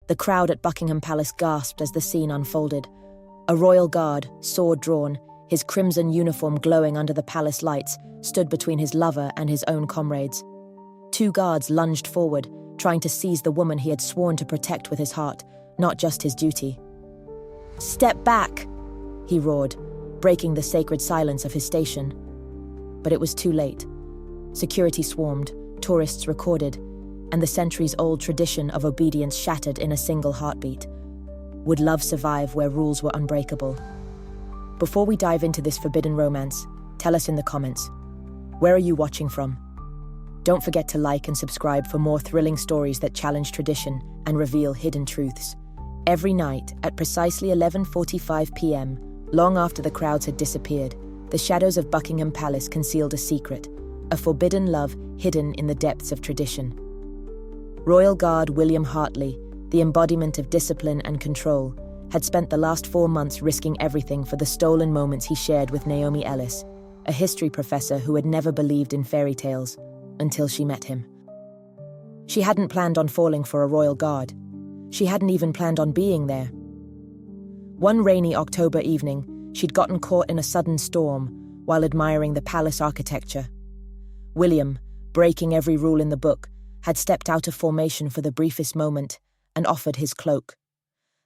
The crowd at Buckingham Palace gasped as the scene unfolded. A royal guard, sword drawn, his crimson uniform glowing under the palace lights, stood between his lover and his own comrades. 2 guards lunged forward, trying to seize the woman he had sworn to protect with his heart, not just his duty. "Step back!" he roared, breaking the sacred silence of his station. But it was too late. Security swarmed, tourists recorded, and the centuries-old tradition of obedience shattered in a single heartbeat. Would love survive where rules were unbreakable? Before we dive into this forbidden romance, tell us in the comments, where are you watching from? Don't forget to like and subscribe for more thrilling stories that challenge tradition and reveal hidden truths. Every night at precisely 11:45 p.m., long after the crowds had disappeared, the shadows of Buckingham Palace concealed a secret, a forbidden love hidden in the depths of tradition. Royal Guard William Hartley, the embodiment of discipline and control, had spent the last 4 months risking everything for the stolen moments he shared with Naomi Ellis, a history professor who had never believed in fairy tales until she met him. She hadn't planned on falling for a royal guard. She hadn't even planned on being there. One rainy October evening, she'd gotten caught in a sudden storm while admiring the palace architecture. William, breaking every rule in the book, had stepped out of formation for the briefest moment and offered his cloak.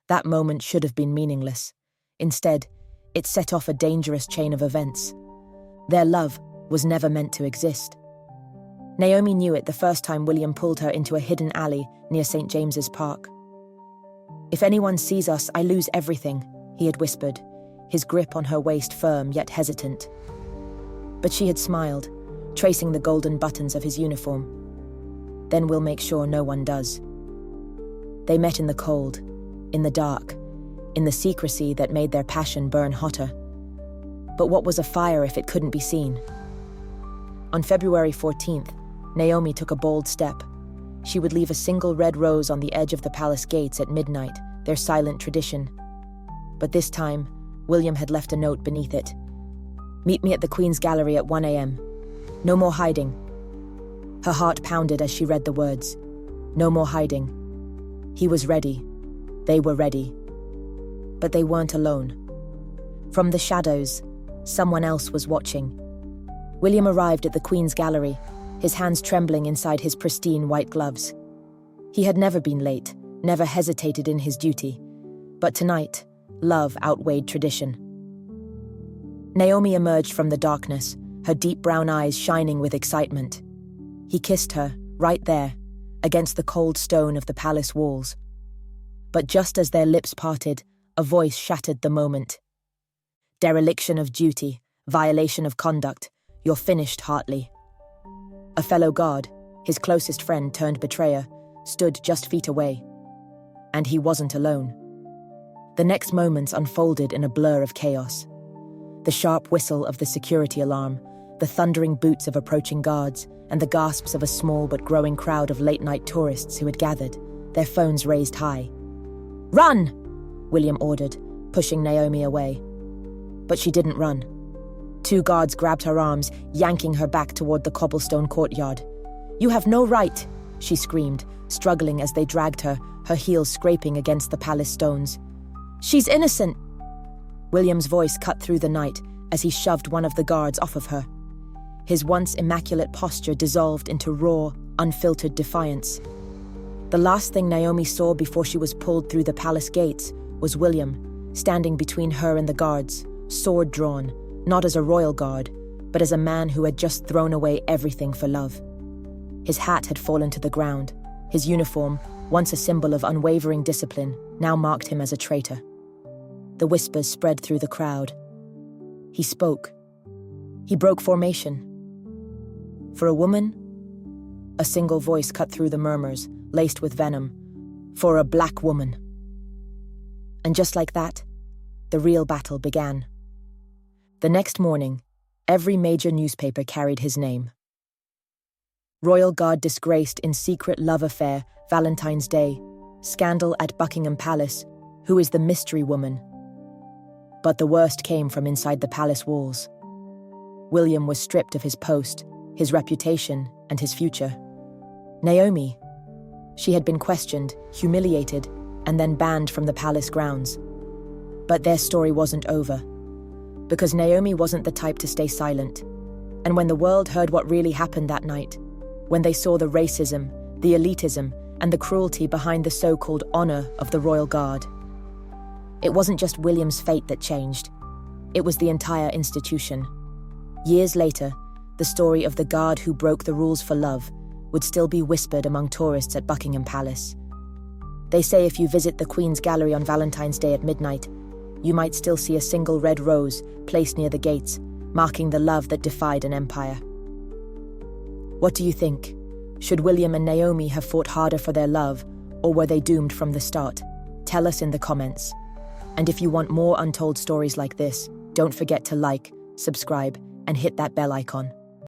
That moment should have been meaningless. Instead, it set off a dangerous chain of events. Their love was never meant to exist. Naomi knew it the first time William pulled her into a hidden alley near St. James's Park. "If anyone sees us, I lose everything," he had whispered, his grip on her waist firm yet hesitant. But she had smiled, tracing the golden buttons of his uniform. "Then we'll make sure no one does." They met in the cold, in the dark, in the secrecy that made their passion burn hotter. But what was a fire if it couldn't be seen? On February 14th, Naomi took a bold step. She would leave a single red rose on the edge of the palace gates at midnight, their silent tradition. But this time, William had left a note beneath it. "Meet me at the Queen's Gallery at 1 a.m. No more hiding." Her heart pounded as she read the words. No more hiding. He was ready. They were ready. But they weren't alone. From the shadows, someone else was watching. William arrived at the Queen's Gallery, his hands trembling inside his pristine white gloves. He had never been late, never hesitated in his duty. But tonight, love outweighed tradition. Naomi emerged from the darkness, her deep brown eyes shining with excitement. He kissed her, right there, against the cold stone of the palace walls. But just as their lips parted, a voice shattered the moment. "Dereliction of duty, violation of conduct. You're finished, Hartley." A fellow guard, his closest friend turned betrayer, stood just feet away. And he wasn't alone. The next moments unfolded in a blur of chaos. The sharp whistle of the security alarm, the thundering boots of approaching guards, and the gasps of a small but growing crowd of late-night tourists who had gathered, their phones raised high. "Run!" William ordered, pushing Naomi away. But she didn't run. 2 guards grabbed her arms, yanking her back toward the cobblestone courtyard. "You have no right," she screamed, struggling as they dragged her, her heels scraping against the palace stones. "She's innocent!" William's voice cut through the night as he shoved one of the guards off of her. His once immaculate posture dissolved into raw, unfiltered defiance. The last thing Naomi saw before she was pulled through the palace gates was William, standing between her and the guards, sword drawn, not as a royal guard, but as a man who had just thrown away everything for love. His hat had fallen to the ground. His uniform, once a symbol of unwavering discipline, now marked him as a traitor. The whispers spread through the crowd. He spoke. He broke formation. For a woman, a single voice cut through the murmurs, laced with venom. For a black woman. And just like that, the real battle began. The next morning, every major newspaper carried his name. Royal Guard disgraced in secret love affair, Valentine's Day, scandal at Buckingham Palace, who is the mystery woman? But the worst came from inside the palace walls. William was stripped of his post, his reputation, and his future. Naomi, she had been questioned, humiliated, and then banned from the palace grounds. But their story wasn't over, because Naomi wasn't the type to stay silent. And when the world heard what really happened that night, when they saw the racism, the elitism, and the cruelty behind the so-called honor of the royal guard, it wasn't just William's fate that changed. It was the entire institution. Years later, the story of the guard who broke the rules for love would still be whispered among tourists at Buckingham Palace. They say if you visit the Queen's Gallery on Valentine's Day at midnight, you might still see a single red rose placed near the gates, marking the love that defied an empire. What do you think? Should William and Naomi have fought harder for their love, or were they doomed from the start? Tell us in the comments. And if you want more untold stories like this, don't forget to like, subscribe, and hit that bell icon.